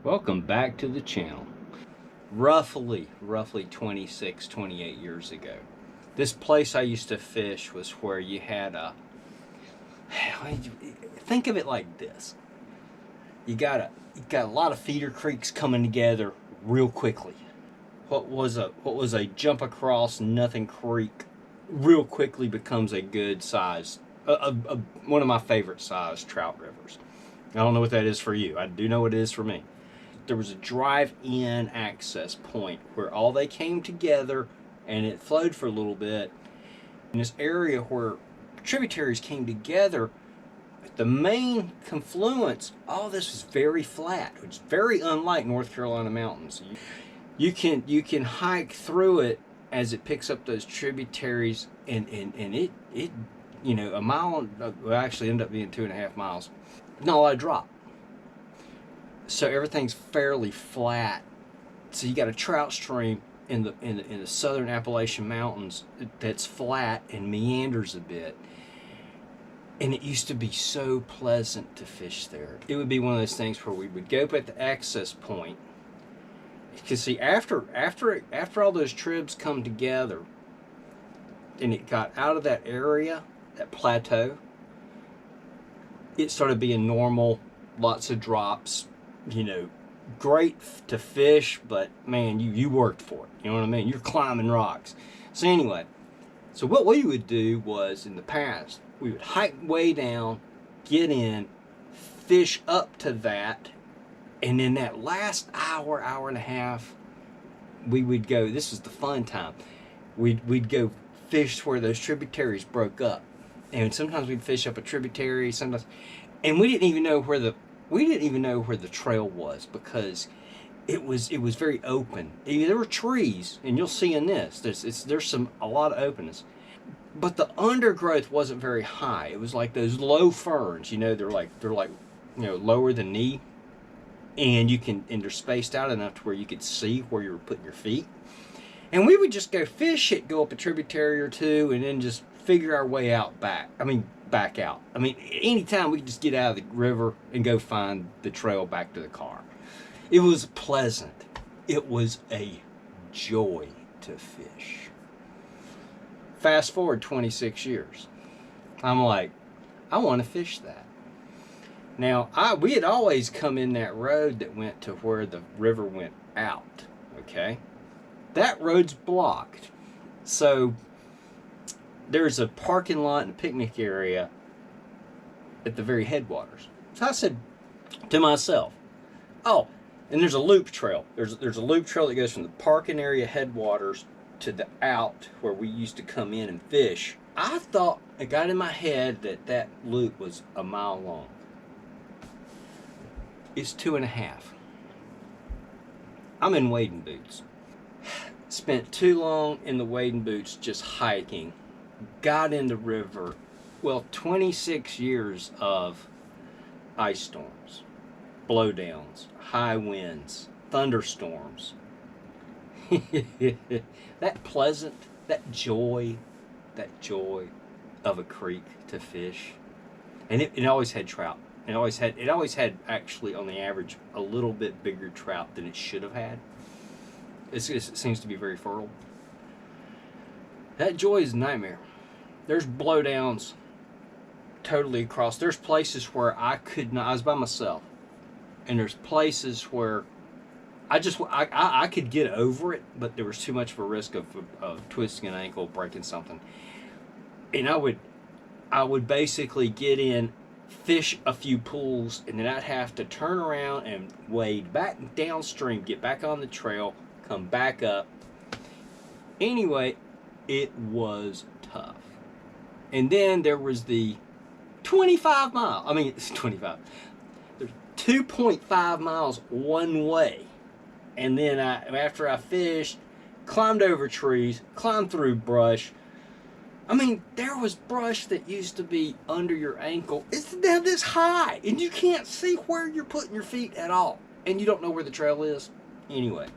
Welcome back to the channel. Roughly 26, 28 years ago, this place I used to fish was where you had a, think of it like this. You got a lot of feeder creeks coming together real quickly. What was a jump across nothing creek real quickly becomes a good size, one of my favorite size trout rivers. I don't know what that is for you. I do know what it is for me. There was a drive-in access point where all they came together and it flowed for a little bit. In this area where tributaries came together, the main confluence, all this was very flat, which is very unlike North Carolina mountains. You can hike through it as it picks up those tributaries, and it you know, a mile, well, actually ended up being 2.5 miles. Not a lot of drop. So everything's fairly flat. So you got a trout stream in the southern Appalachian Mountains that's flat and meanders a bit. And it used to be so pleasant to fish there. It would be one of those things where we would go up at the access point. Because see, after all those tribs come together, and it got out of that area, that plateau, it started being normal, lots of drops, you know, great to fish, but man, you worked for it. You know what I mean? You're climbing rocks. So anyway, so what we would do was, in the past, we would hike way down, get in, fish up to that, and in that last hour, hour and a half, we would go, this is the fun time, we'd go fish where those tributaries broke up. And sometimes we'd fish up a tributary, sometimes, and we didn't even know where the trail was, because it was very open. There were trees, and you'll see in this, there's a lot of openness. But the undergrowth wasn't very high. It was like those low ferns, you know, they're like, you know, lower than knee. And they're spaced out enough to where you could see where you were putting your feet. And we would just go fish it, go up a tributary or two, and then just figure our way out back out. I mean, anytime we could just get out of the river and go find the trail back to the car. It was pleasant. It was a joy to fish. Fast forward 26 years. I'm like, I want to fish that. Now, we had always come in that road that went to where the river went out, okay? That road's blocked. So there's a parking lot and a picnic area at the very headwaters. So I said to myself, oh, and there's a loop trail. There's a loop trail that goes from the parking area headwaters to the out where we used to come in and fish. I thought, it got in my head that loop was a mile long. It's 2.5. I'm in wading boots. Spent too long in the wading boots just hiking. Got in the river. Well, 26 years of ice storms, blowdowns, high winds, thunderstorms. That pleasant, that joy of a creek to fish. And it always had trout. It always had actually, on the average, a little bit bigger trout than it should have had. It seems to be very fertile. That joy is a nightmare. There's blowdowns totally across. There's places where I could not, I was by myself. And there's places where I could get over it, but there was too much of a risk of twisting an ankle, breaking something. And I would basically get in, fish a few pools, and then I'd have to turn around and wade back downstream, get back on the trail, come back up. Anyway, it was tough. And then there was the 25 mile, I mean, it's 25. There's 2.5 miles one way. And then after I fished, climbed over trees, climbed through brush. I mean, there was brush that used to be under your ankle. It's now this high, and you can't see where you're putting your feet at all. And you don't know where the trail is. Anyway,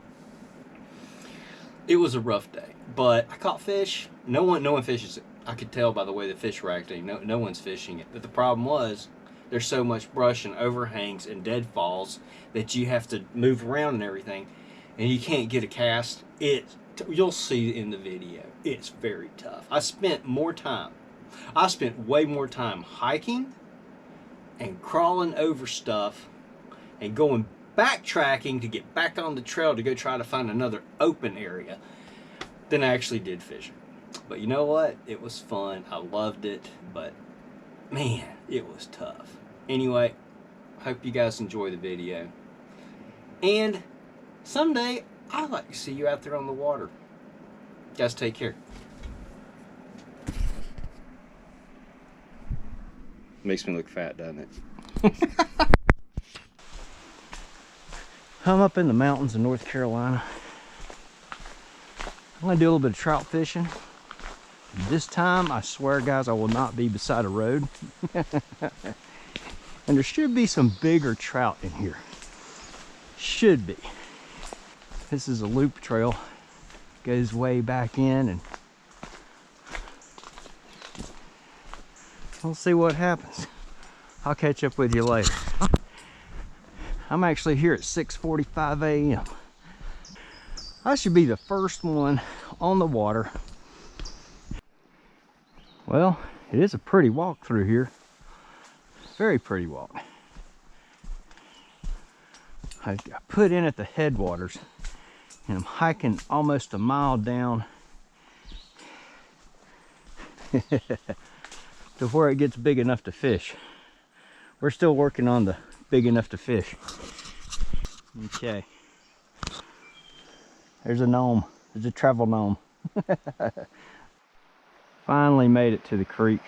it was a rough day, but I caught fish. No one fishes it. I could tell by the way the fish were acting. No one's fishing it. But the problem was, there's so much brush and overhangs and deadfalls that you have to move around and everything, and you can't get a cast. You'll see in the video, it's very tough. I spent way more time hiking and crawling over stuff and going backtracking to get back on the trail to go try to find another open area than I actually did fishing. But you know what? It was fun. I loved it, but man, it was tough. Anyway, hope you guys enjoy the video. And someday, I'd like to see you out there on the water. Guys, take care. Makes me look fat, doesn't it? I'm up in the mountains of North Carolina. I'm gonna do a little bit of trout fishing. This time, I swear, guys, I will not be beside a road. And there should be some bigger trout in here. Should be. This is a loop trail. Goes way back in, and we'll see what happens. I'll catch up with you later. I'm actually here at 6:45 a.m. I should be the first one on the water. Well, it is a pretty walk through here. Very pretty walk. I put in at the headwaters, and I'm hiking almost a mile down to where it gets big enough to fish. We're still working on the big enough to fish. Okay. There's a gnome. There's a travel gnome. Finally made it to the creek.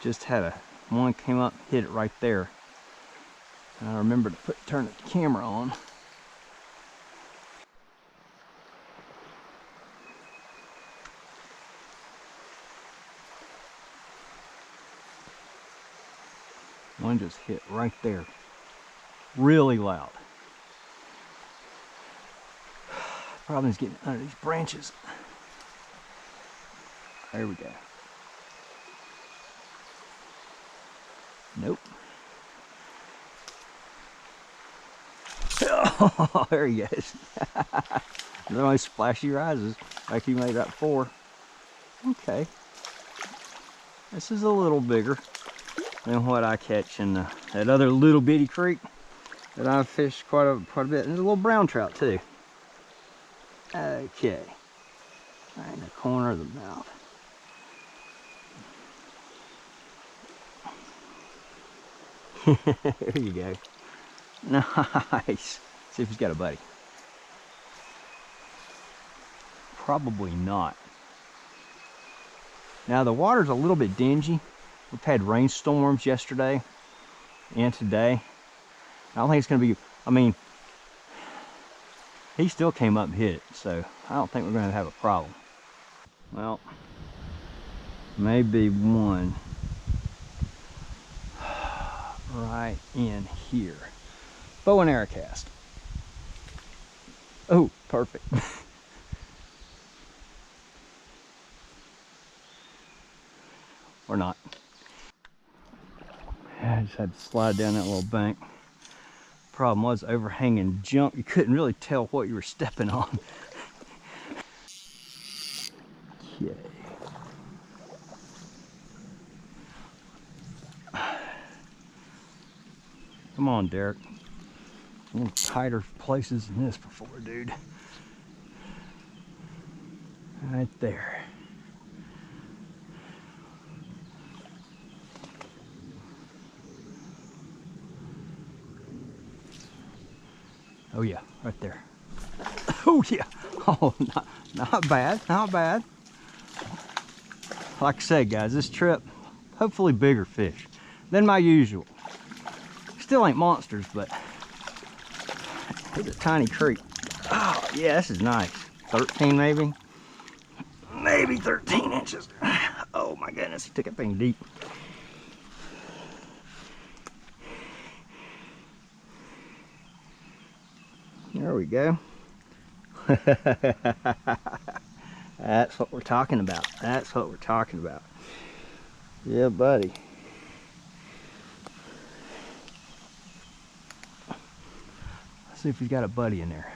Just had one came up, hit it right there. And I remember to turn the camera on. One just hit right there. Really loud. Problem is getting under these branches. There we go. Nope. Oh, there he goes. They're only splashy rises like he made that before. Okay. This is a little bigger than what I catch in that other little bitty creek that I've fished quite a bit. And there's a little brown trout too. Okay. Right in the corner of the mouth. There you go. Nice. See if he's got a buddy. Probably not. Now the water's a little bit dingy. We've had rainstorms yesterday and today. I don't think it's going to be, I mean, he still came up and hit it, so I don't think we're going to have a problem. Well, maybe one right in here. Bow and arrow cast. Oh, perfect. Or not. I just had to slide down that little bank. Problem was overhanging junk. You couldn't really tell what you were stepping on. Okay. Come on, Derek. A little tighter places than this before, dude. Right there. Oh yeah, right there. Oh yeah. Oh, not bad, not bad. Like I said, guys, this trip, hopefully bigger fish than my usual. Still ain't monsters, but it's a tiny creek. Oh yeah, this is nice. 13 maybe? Maybe 13 inches. Oh my goodness, he took that thing deep. There we go. That's what we're talking about. That's what we're talking about. Yeah, buddy. Let's see if he's got a buddy in there.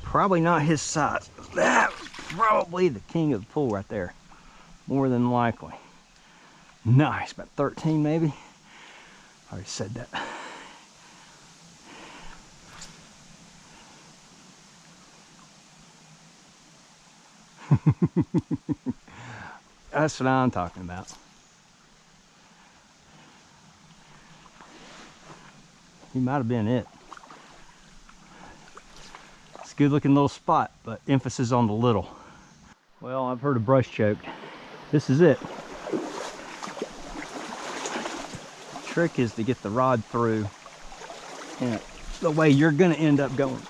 Probably not his size. That's probably the king of the pool right there. More than likely. Nice, about 13 maybe. I already said that. That's what I'm talking about. He might have been it. It's a good looking little spot, but emphasis on the little. Well, I've heard of brush choke. This is it. The trick is to get the rod through and the way you're gonna end up going.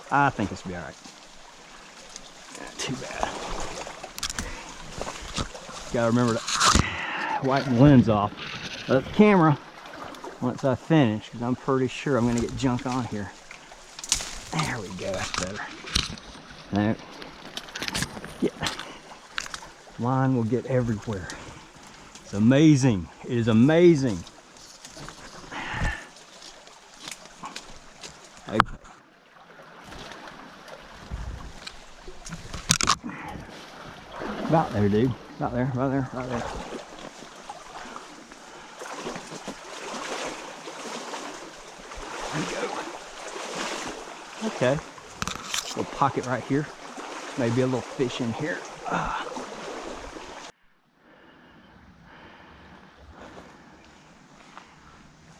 I think it's be all right. Not too bad. Gotta remember to wipe the lens off of the camera once I finish, because I'm pretty sure I'm gonna get junk on here. There we go, that's better. Now, yeah, line will get everywhere. It's amazing. It is amazing. Okay. About there, dude. About there, right there, right there. There you go. Okay. Little pocket right here. Maybe a little fish in here.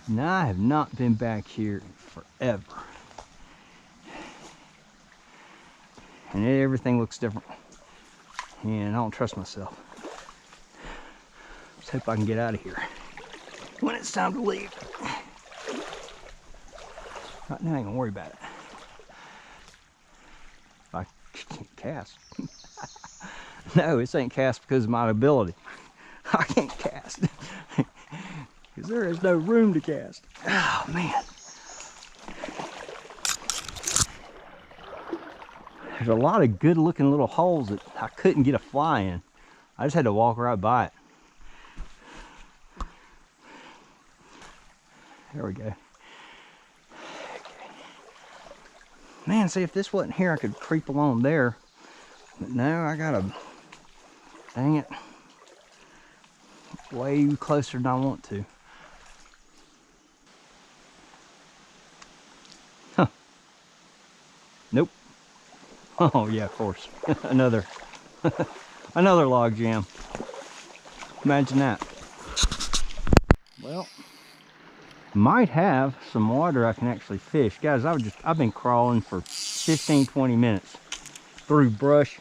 Now, I have not been back here forever. And everything looks different. And I don't trust myself. Let's hope I can get out of here when it's time to leave. Right now, I ain't gonna worry about it. I can't cast. No, this ain't cast because of my ability. I can't cast. Because there is no room to cast. Oh, man. There's a lot of good looking little holes that I couldn't get a fly in. I just had to walk right by it. There we go. Okay. Man, see, if this wasn't here, I could creep along there. But no, I gotta, dang it, way closer than I want to. Huh. Nope. Oh yeah, of course. Another another log jam. Imagine that. Well, might have some water I can actually fish. Guys, I've been crawling for 15-20 minutes through brush,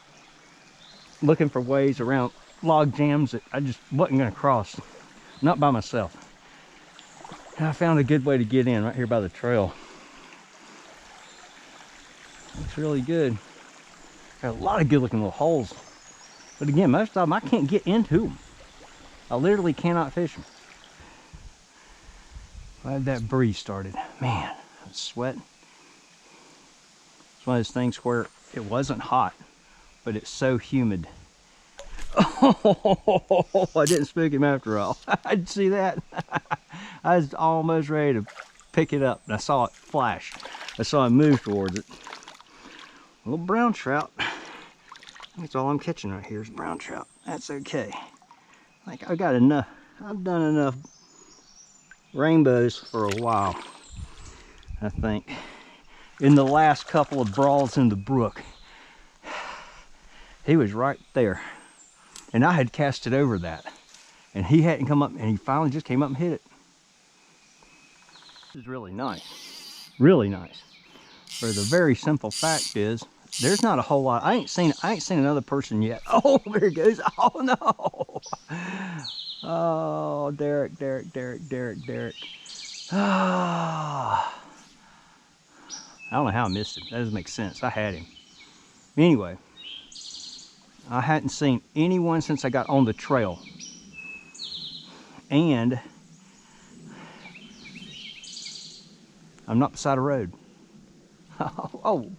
looking for ways around log jams that I just wasn't gonna cross. Not by myself. And I found a good way to get in right here by the trail. Looks really good. Got a lot of good looking little holes. But again, most of them I can't get into them. I literally cannot fish them. Glad that breeze started. Man, I'm sweating. It's one of those things where it wasn't hot, but it's so humid. Oh, I didn't spook him after all. I'd see that. I was almost ready to pick it up, and I saw it flash. I saw him move towards it. Little brown trout. That's all I'm catching right here is brown trout. That's okay. Like I got enough. I've done enough rainbows for a while, I think. In the last couple of brawls in the brook, he was right there. And I had cast it over that. And he hadn't come up, and he finally just came up and hit it. This is really nice. Really nice. For the very simple fact is, there's not a whole lot. I ain't seen another person yet. Oh, there it goes. Oh no. Oh, Derek. Ah. I don't know how I missed him. That doesn't make sense. I had him. Anyway, I hadn't seen anyone since I got on the trail. And I'm not beside a road. Oh.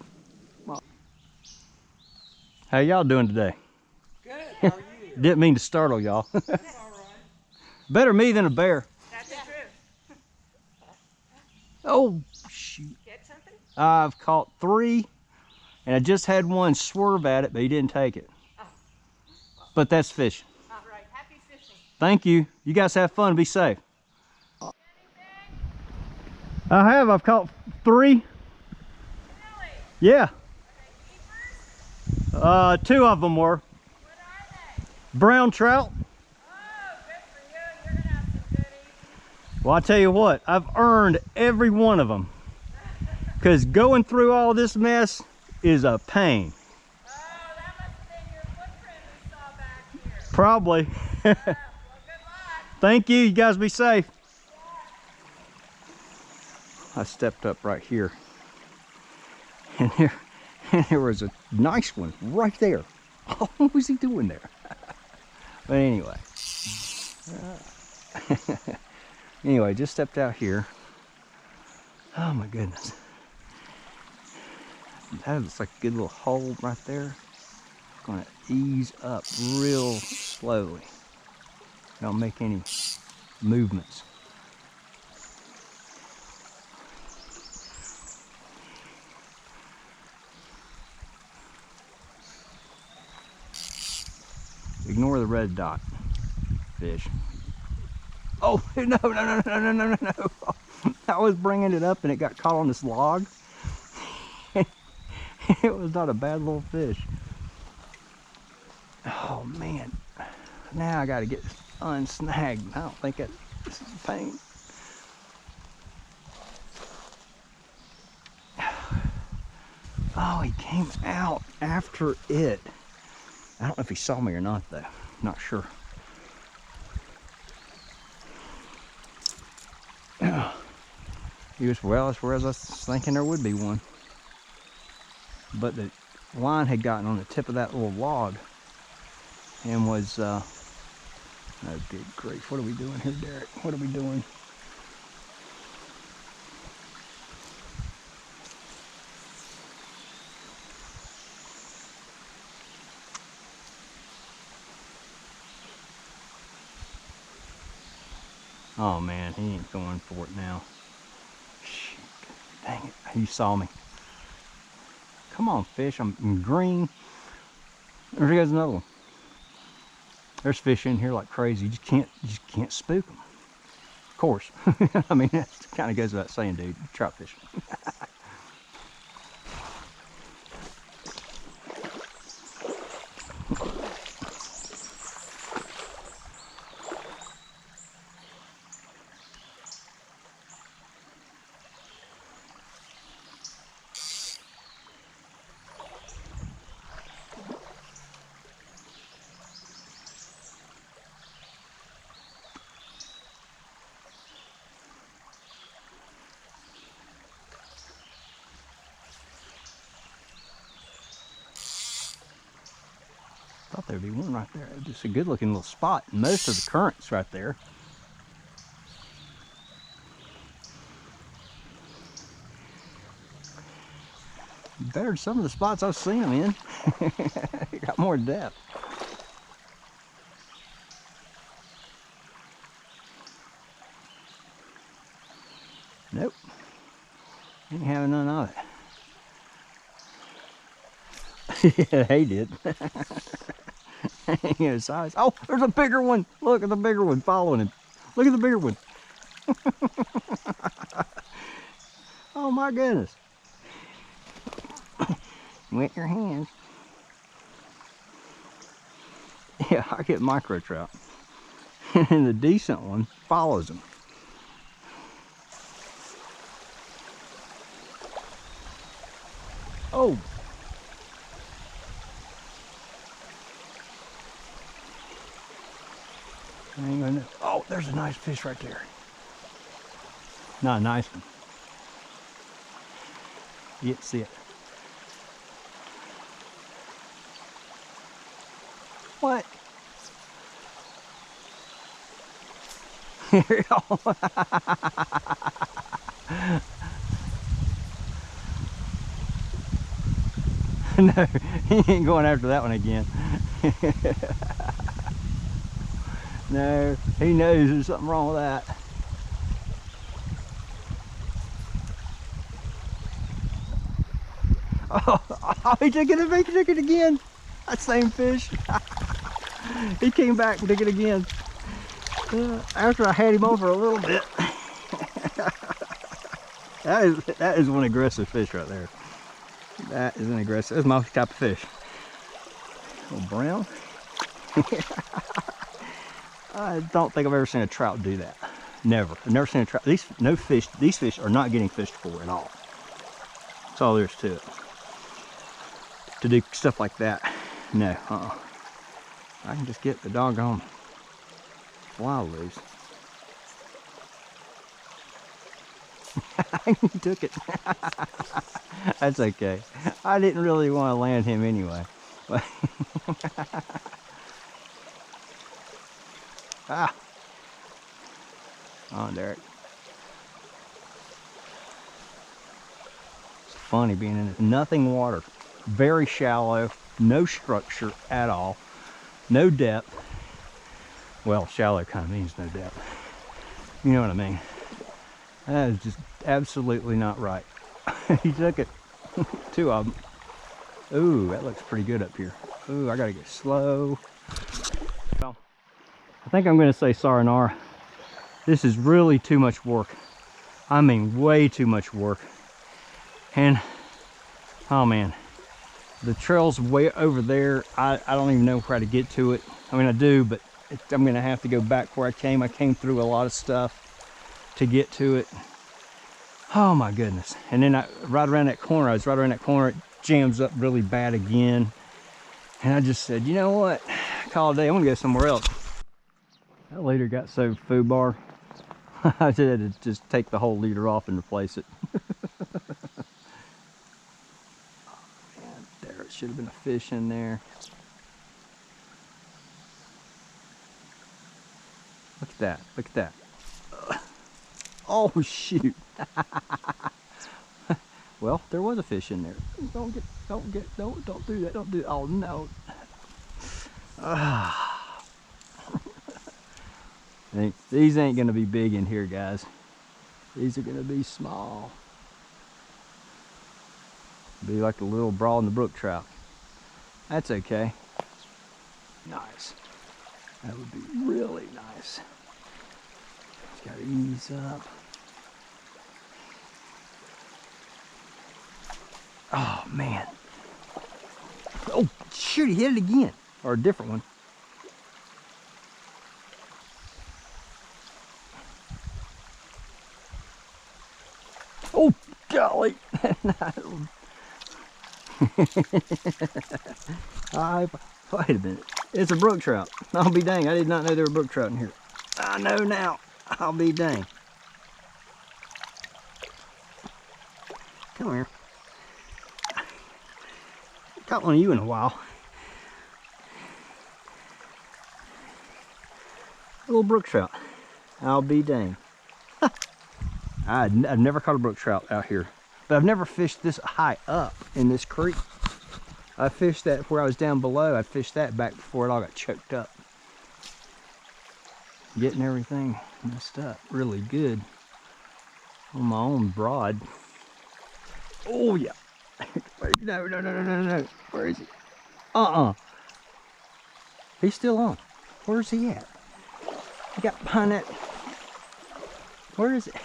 How y'all doing today? Good. How are you? Didn't mean to startle y'all. That's all Better me than a bear. That's the truth. Oh, shoot. Get something? I've caught 3, and I just had one swerve at it, but he didn't take it. Oh. But that's fishing. All right. Happy fishing. Thank you. You guys have fun. Be safe. I have. I've caught 3. Really? Yeah. Are they keepers? 2 of them were. What are they? Brown trout. Oh, good for you. You're going to have some goodies. Well, I tell you what, I've earned every one of them. Because going through all this mess is a pain. Oh, that must have been your footprint we saw back here. Probably. Well, good luck. Thank you. You guys be safe. I stepped up right here. And there was a nice one right there. Oh, what was he doing there? But anyway. Anyway, just stepped out here. Oh my goodness. That looks like a good little hole right there. Gonna ease up real slowly. Don't make any movements. Ignore the red dot fish. Oh, no. I was bringing it up and it got caught on this log. It was not a bad little fish. Oh man. Now I gotta get this unsnagged. I don't think this is a pain. Oh, he came out after it. I don't know if he saw me or not though. Not sure. He was, well, as where I was thinking there would be one. But the line had gotten on the tip of that little log and was, oh good grief, what are we doing here, Derek? What are we doing? Oh man, he ain't going for it now. Shoot, dang it, you saw me. Come on, fish, I'm green. There goes another one. There's fish in here like crazy. You just can't spook them. Of course. I mean, that kind of goes without saying, dude. Trout fishing. Thought there'd be one right there. Just a good looking little spot. Most of the currents right there. Better than some of the spots I've seen them in. Got more depth. Nope. Ain't having none of it. Yeah, he did. Size. Oh, there's a bigger one. Look at the bigger one following him. Look at the bigger one. Oh my goodness. Wet your hands. Yeah, I get micro trout. And the decent one follows them. Oh. I ain't gonna know. Oh, there's a nice fish right there. Not a nice one. You can see it. What? Here we go. No, he ain't going after that one again. No, he knows there's something wrong with that. Oh, he took it again. That same fish. He came back and took it again. After I had him over a little bit. That is one aggressive fish right there. That is an aggressive, that's my type of fish. Little brown. I don't think I've ever seen a trout do that. Never. I've never seen a trout. These fish are not getting fished for at all. That's all there is to it. To do stuff like that, no. I can just get the doggone fly loose. He took it. That's okay. I didn't really want to land him anyway. But ah. Oh, Derek. It's funny being in it. Nothing water. Very shallow. No structure at all. No depth. Well, shallow kind of means no depth. You know what I mean? That is just absolutely not right. He took it. Two of them. Ooh, that looks pretty good up here. Ooh, I gotta get slow. Well, I think I'm gonna say sayonara. This is really too much work. I mean, way too much work. And, oh man, the trail's way over there. I don't even know how to get to it. I mean, I do, but I'm gonna have to go back where I came. I came through a lot of stuff to get to it. Oh my goodness. And then right around that corner, it jams up really bad again. And I just said, you know what? Call it a day, I'm gonna go somewhere else. That leader got so foobar. I had to just take the whole leader off and replace it. Oh man, there, it should have been a fish in there. Look at that, look at that. Oh shoot. Well, there was a fish in there. Don't do that, don't do that. Oh no. These ain't gonna be big in here, guys. These are gonna be small. Be like the little Broad in the Brook trout. That's okay. Nice. That would be really nice. Just gotta ease up. Oh man. Oh shoot, he hit it again. Or a different one. Oh golly. Wait a minute. It's a brook trout. I'll be dang. I did not know there were brook trout in here. I know now. I'll be dang. Come here. Caught one of you in a while. A little brook trout. I'll be dang. I've never caught a brook trout out here. But I've never fished this high up in this creek. I fished that where I was down below. I fished that back before it all got choked up. Getting everything messed up really good on my own broad. Oh yeah. No. Where is he? He's still on. Where's he at? He got behind that. Where is it?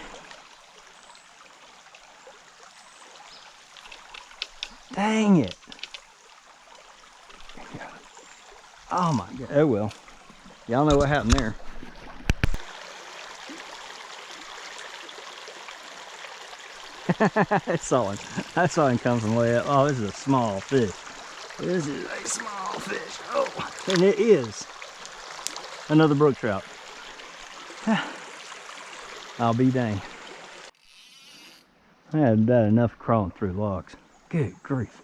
Dang it. Oh my god. Oh well. Y'all know what happened there. I saw him come from way up. Oh, this is a small fish. This is a small fish. Oh, and it is another brook trout. I'll be dang. I had about enough crawling through logs. Good grief.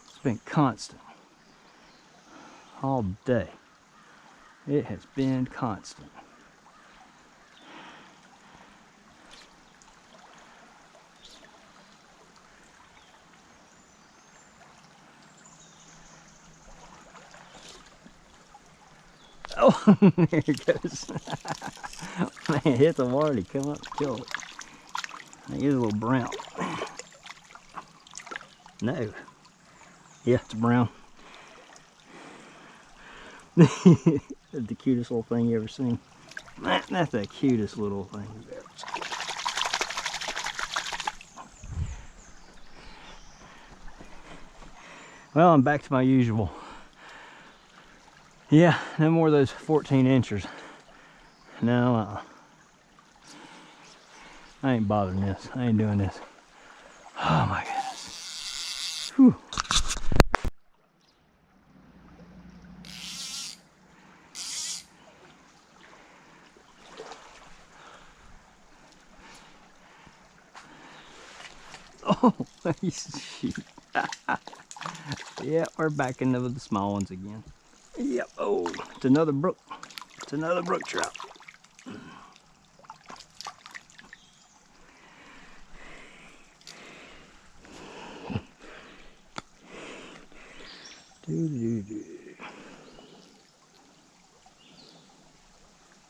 It's been constant. All day. It has been constant. Oh, there it goes. Man, hit the water to come up and kill it. I think it's a little brown. No. Yeah, it's brown. That's the cutest little thing you ever seen. That's the cutest little thing you've ever seen. Well, I'm back to my usual. Yeah, no more of those 14 inchers. No, I ain't bothering this. I ain't doing this. Oh my goodness. Whew. Oh, shoot. Yeah, we're back into the small ones again. Yep. Oh, it's another brook. It's another brook trout.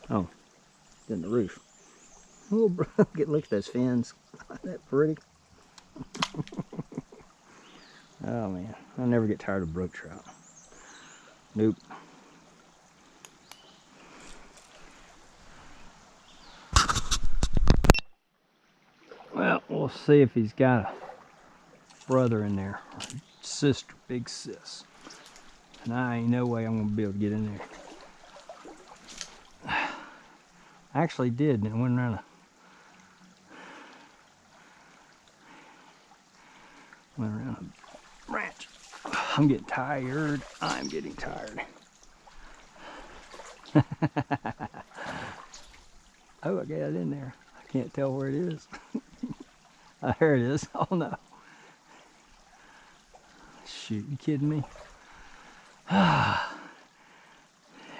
Oh, it's in the roof. Oh, bro, look at those fins. Isn't that pretty? Oh man, I never get tired of brook trout. Nope. Well, we'll see if he's got a brother in there, or sister, big sis. And I ain't no way I'm gonna be able to get in there. I actually did, and it went around a branch. I'm getting tired. I'm getting tired. Oh, I got it in there. I can't tell where it is. Oh, there it is. Oh no. Shoot, you kidding me?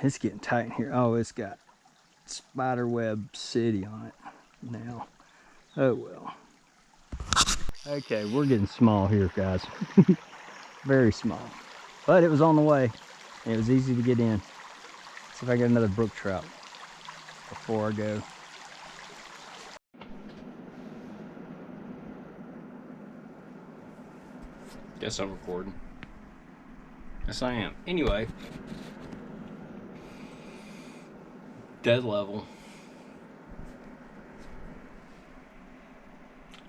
It's getting tight in here. Oh, it's got spiderweb city on it now. Oh well. Okay, we're getting small here, guys. Very small. But it was on the way. It was easy to get in. See if I get another brook trout before I go. Guess I'm recording. Yes, I am. Anyway, dead level.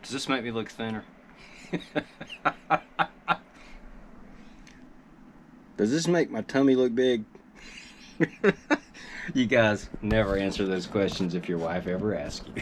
Does this make me look thinner? Does this make my tummy look big? You guys never answer those questions if your wife ever asks you.